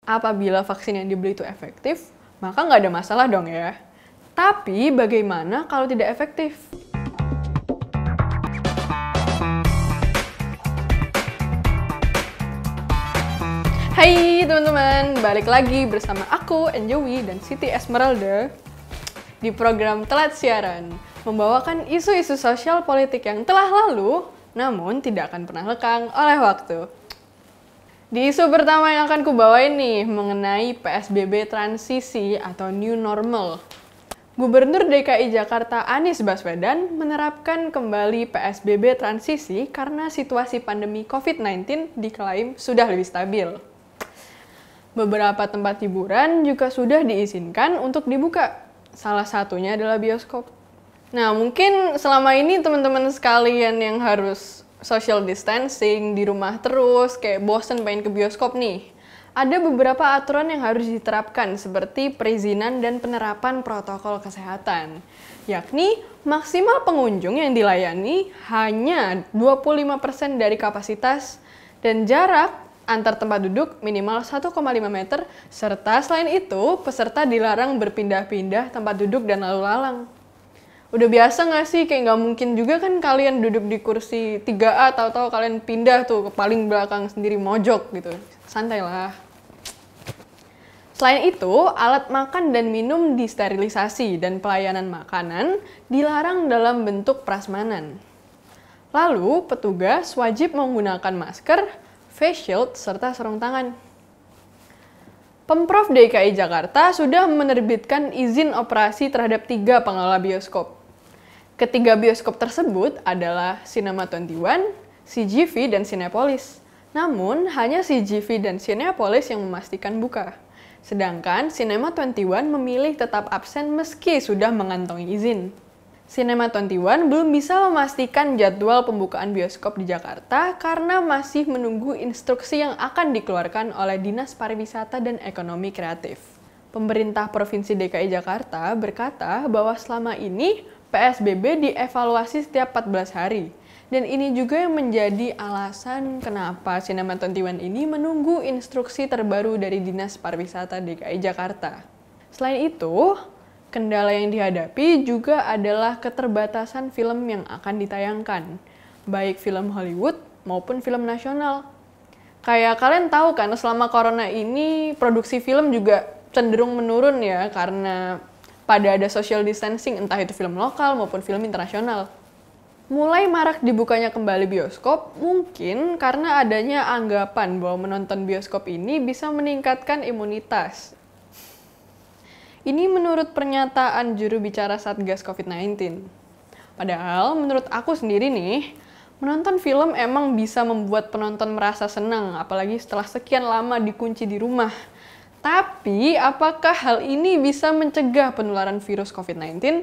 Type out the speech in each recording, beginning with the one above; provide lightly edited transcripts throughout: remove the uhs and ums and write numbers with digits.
Apabila vaksin yang dibeli itu efektif, maka nggak ada masalah dong ya. Tapi bagaimana kalau tidak efektif? Hai teman-teman, balik lagi bersama aku, Enjowi, dan Siti Esmeralda di program Telat Siaran, membawakan isu-isu sosial politik yang telah lalu, namun tidak akan pernah lekang oleh waktu. Di isu pertama yang akan kubawain nih, mengenai PSBB transisi atau new normal. Gubernur DKI Jakarta Anies Baswedan menerapkan kembali PSBB transisi karena situasi pandemi COVID-19 diklaim sudah lebih stabil. Beberapa tempat hiburan juga sudah diizinkan untuk dibuka. Salah satunya adalah bioskop. Nah, mungkin selama ini teman-teman sekalian yang harus social distancing di rumah terus, kayak bosen pengen ke bioskop nih. Ada beberapa aturan yang harus diterapkan seperti perizinan dan penerapan protokol kesehatan. Yakni maksimal pengunjung yang dilayani hanya 25% dari kapasitas dan jarak antar tempat duduk minimal 1,5 meter, serta selain itu, peserta dilarang berpindah-pindah tempat duduk dan lalu lalang. Udah biasa nggak sih? Kayak nggak mungkin juga kan kalian duduk di kursi 3A, tahu-tahu kalian pindah tuh ke paling belakang sendiri mojok gitu. Santai lah. Selain itu, alat makan dan minum disterilisasi dan pelayanan makanan dilarang dalam bentuk prasmanan. Lalu, petugas wajib menggunakan masker, face shield, serta sarung tangan. Pemprov DKI Jakarta sudah menerbitkan izin operasi terhadap 3 pengelola bioskop. Ketiga bioskop tersebut adalah Cinema 21, CGV, dan Cinepolis. Namun, hanya CGV dan Cinepolis yang memastikan buka. Sedangkan Cinema 21 memilih tetap absen meski sudah mengantongi izin. Cinema 21 belum bisa memastikan jadwal pembukaan bioskop di Jakarta karena masih menunggu instruksi yang akan dikeluarkan oleh Dinas Pariwisata dan Ekonomi Kreatif. Pemerintah Provinsi DKI Jakarta berkata bahwa selama ini PSBB dievaluasi setiap 14 hari. Dan ini juga yang menjadi alasan kenapa Cinema 21 ini menunggu instruksi terbaru dari Dinas Pariwisata DKI Jakarta. Selain itu, kendala yang dihadapi juga adalah keterbatasan film yang akan ditayangkan, baik film Hollywood maupun film nasional. Kayak kalian tahu kan, selama corona ini produksi film juga cenderung menurun ya, karena pada ada social distancing, entah itu film lokal maupun film internasional. Mulai marak dibukanya kembali bioskop, mungkin karena adanya anggapan bahwa menonton bioskop ini bisa meningkatkan imunitas. Ini menurut pernyataan juru bicara Satgas COVID-19. Padahal menurut aku sendiri nih, menonton film emang bisa membuat penonton merasa senang, apalagi setelah sekian lama dikunci di rumah. Tapi, apakah hal ini bisa mencegah penularan virus COVID-19?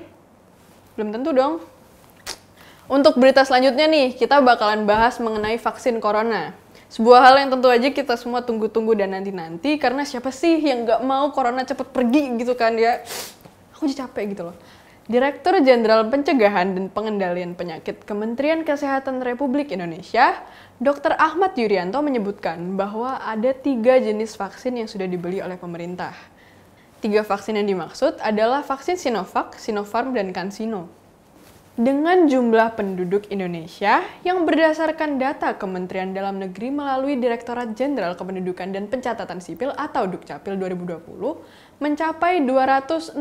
Belum tentu dong. Untuk berita selanjutnya nih, kita bakalan bahas mengenai vaksin corona. Sebuah hal yang tentu aja kita semua tunggu-tunggu dan nanti-nanti, karena siapa sih yang nggak mau corona cepet pergi gitu kan ya. Aku jadi capek gitu loh. Direktur Jenderal Pencegahan dan Pengendalian Penyakit Kementerian Kesehatan Republik Indonesia, Dr. Ahmad Yuryanto menyebutkan bahwa ada 3 jenis vaksin yang sudah dibeli oleh pemerintah. 3 vaksin yang dimaksud adalah vaksin Sinovac, Sinopharm, dan CanSino. Dengan jumlah penduduk Indonesia yang berdasarkan data Kementerian Dalam Negeri melalui Direktorat Jenderal Kependudukan dan Pencatatan Sipil atau Dukcapil 2020 mencapai 268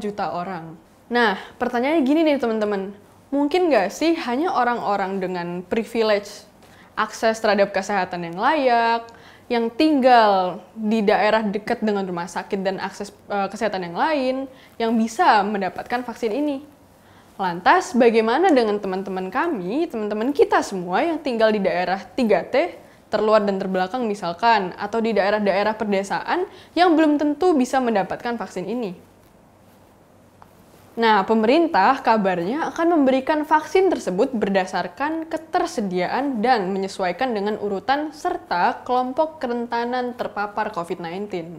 juta orang. Nah, pertanyaannya gini nih teman-teman, mungkin nggak sih hanya orang-orang dengan privilege akses terhadap kesehatan yang layak, yang tinggal di daerah dekat dengan rumah sakit dan akses kesehatan yang lain, yang bisa mendapatkan vaksin ini? Lantas, bagaimana dengan teman-teman kami, teman-teman kita semua yang tinggal di daerah 3T, terluar dan terbelakang misalkan, atau di daerah-daerah perdesaan yang belum tentu bisa mendapatkan vaksin ini? Nah, pemerintah kabarnya akan memberikan vaksin tersebut berdasarkan ketersediaan dan menyesuaikan dengan urutan serta kelompok kerentanan terpapar COVID-19.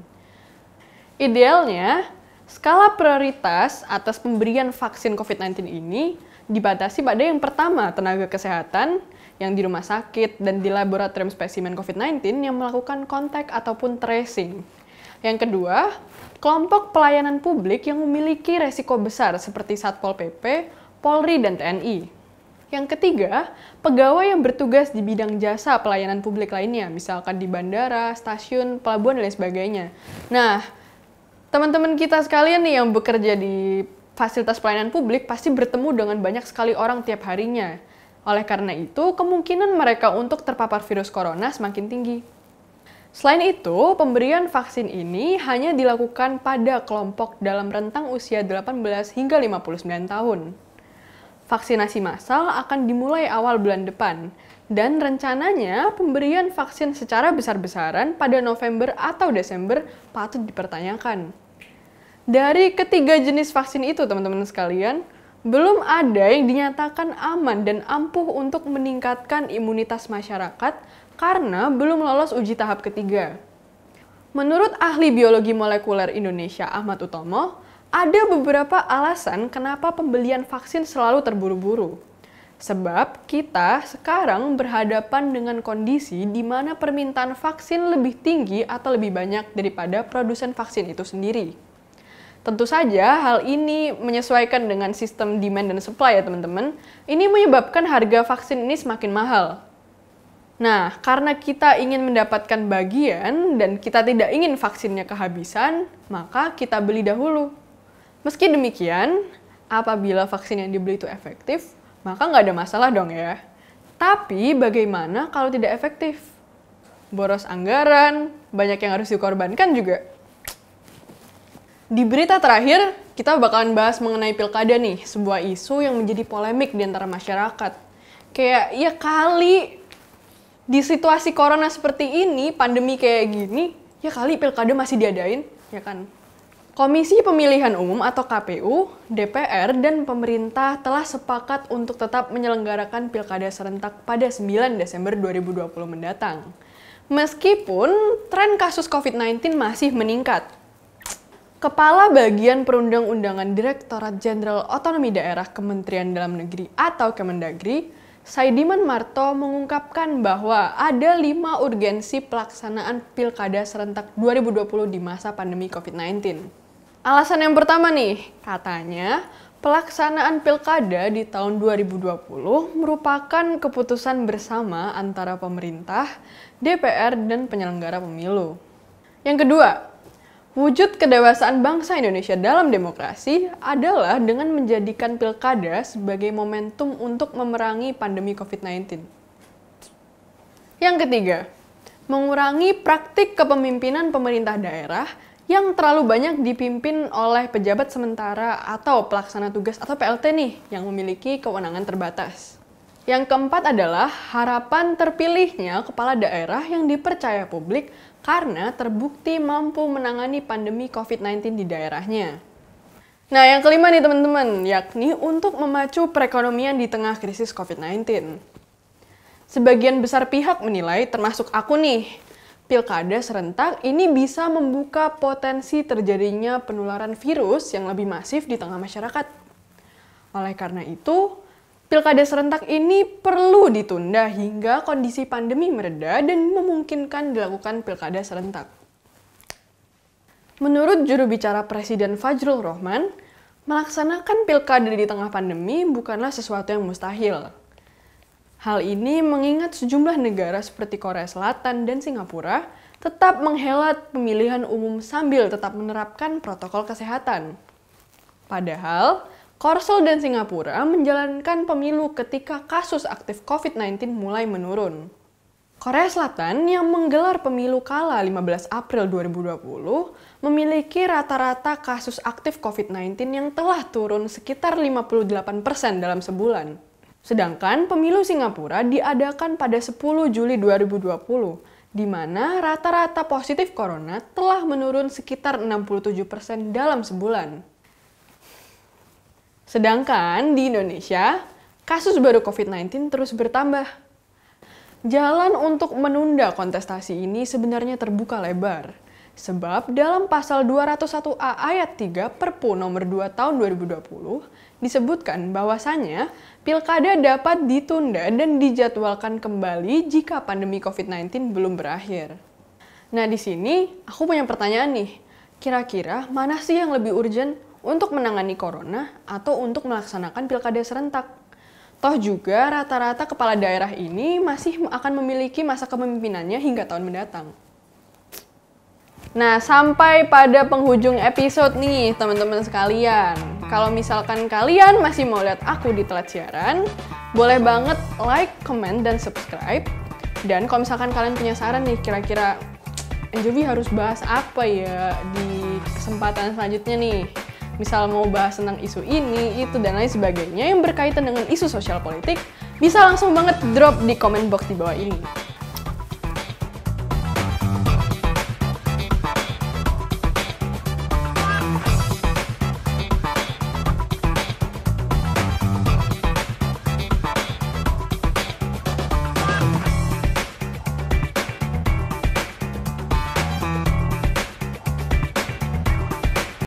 Idealnya, skala prioritas atas pemberian vaksin COVID-19 ini dibatasi pada yang pertama, tenaga kesehatan, yang di rumah sakit dan di laboratorium spesimen COVID-19 yang melakukan kontak ataupun tracing. Yang kedua, kelompok pelayanan publik yang memiliki resiko besar seperti Satpol PP, Polri, dan TNI. Yang ketiga, pegawai yang bertugas di bidang jasa pelayanan publik lainnya, misalkan di bandara, stasiun, pelabuhan, dan lain sebagainya. Nah, teman-teman kita sekalian nih yang bekerja di fasilitas pelayanan publik pasti bertemu dengan banyak sekali orang tiap harinya. Oleh karena itu, kemungkinan mereka untuk terpapar virus corona semakin tinggi. Selain itu, pemberian vaksin ini hanya dilakukan pada kelompok dalam rentang usia 18 hingga 59 tahun. Vaksinasi massal akan dimulai awal bulan depan, dan rencananya pemberian vaksin secara besar-besaran pada November atau Desember patut dipertanyakan. Dari ketiga jenis vaksin itu, teman-teman sekalian, belum ada yang dinyatakan aman dan ampuh untuk meningkatkan imunitas masyarakat karena belum lolos uji tahap ketiga. Menurut ahli biologi molekuler Indonesia Ahmad Utomo, ada beberapa alasan kenapa pembelian vaksin selalu terburu-buru. Sebab kita sekarang berhadapan dengan kondisi di mana permintaan vaksin lebih tinggi atau lebih banyak daripada produsen vaksin itu sendiri. Tentu saja hal ini menyesuaikan dengan sistem demand dan supply ya teman-teman. Ini menyebabkan harga vaksin ini semakin mahal. Nah, karena kita ingin mendapatkan bagian dan kita tidak ingin vaksinnya kehabisan, maka kita beli dahulu. Meski demikian, apabila vaksin yang dibeli itu efektif, maka nggak ada masalah dong ya. Tapi bagaimana kalau tidak efektif? Boros anggaran, banyak yang harus dikorbankan juga. Di berita terakhir, kita bakalan bahas mengenai pilkada nih, sebuah isu yang menjadi polemik di antara masyarakat. Kayak, ya kali di situasi corona seperti ini, pandemi kayak gini, ya kali pilkada masih diadain, ya kan? Komisi Pemilihan Umum atau KPU, DPR, dan pemerintah telah sepakat untuk tetap menyelenggarakan pilkada serentak pada 9 Desember 2020 mendatang. Meskipun tren kasus COVID-19 masih meningkat. Kepala Bagian Perundang-undangan Direktorat Jenderal Otonomi Daerah Kementerian Dalam Negeri atau Kemendagri, Saidiman Marto mengungkapkan bahwa ada 5 urgensi pelaksanaan Pilkada serentak 2020 di masa pandemi COVID-19. Alasan yang pertama nih, katanya pelaksanaan Pilkada di tahun 2020 merupakan keputusan bersama antara pemerintah, DPR, dan penyelenggara pemilu. Yang kedua, wujud kedewasaan bangsa Indonesia dalam demokrasi adalah dengan menjadikan pilkada sebagai momentum untuk memerangi pandemi COVID-19. Yang ketiga, mengurangi praktik kepemimpinan pemerintah daerah yang terlalu banyak dipimpin oleh pejabat sementara atau pelaksana tugas atau PLT nih yang memiliki kewenangan terbatas. Yang keempat adalah harapan terpilihnya kepala daerah yang dipercaya publik karena terbukti mampu menangani pandemi COVID-19 di daerahnya. Nah, yang kelima nih teman-teman, yakni untuk memacu perekonomian di tengah krisis COVID-19. Sebagian besar pihak menilai, termasuk aku nih, pilkada serentak ini bisa membuka potensi terjadinya penularan virus yang lebih masif di tengah masyarakat. Oleh karena itu, pilkada serentak ini perlu ditunda hingga kondisi pandemi mereda dan memungkinkan dilakukan pilkada serentak. Menurut juru bicara Presiden Fajrul Rahman, melaksanakan pilkada di tengah pandemi bukanlah sesuatu yang mustahil. Hal ini mengingat sejumlah negara seperti Korea Selatan dan Singapura tetap menghelat pemilihan umum sambil tetap menerapkan protokol kesehatan. Padahal, Korsel dan Singapura menjalankan pemilu ketika kasus aktif COVID-19 mulai menurun. Korea Selatan yang menggelar pemilu kala 15 April 2020 memiliki rata-rata kasus aktif COVID-19 yang telah turun sekitar 58% dalam sebulan. Sedangkan pemilu Singapura diadakan pada 10 Juli 2020, di mana rata-rata positif corona telah menurun sekitar 67% dalam sebulan. Sedangkan di Indonesia, kasus baru COVID-19 terus bertambah. Jalan untuk menunda kontestasi ini sebenarnya terbuka lebar. Sebab dalam pasal 201A ayat 3 Perpu nomor 2 tahun 2020 disebutkan bahwasannya pilkada dapat ditunda dan dijadwalkan kembali jika pandemi COVID-19 belum berakhir. Nah, di sini aku punya pertanyaan nih. Kira-kira mana sih yang lebih urgent untuk menangani corona atau untuk melaksanakan pilkada serentak? Toh juga rata-rata kepala daerah ini masih akan memiliki masa kepemimpinannya hingga tahun mendatang. Nah, sampai pada penghujung episode nih, teman-teman sekalian. Kalau misalkan kalian masih mau lihat aku di Telat Siaran, boleh banget like, comment, dan subscribe. Dan kalau misalkan kalian punya saran nih, kira-kira Enjovi harus bahas apa ya di kesempatan selanjutnya nih? Misal mau bahas tentang isu ini, itu, dan lain sebagainya yang berkaitan dengan isu sosial politik, bisa langsung banget drop di comment box di bawah ini.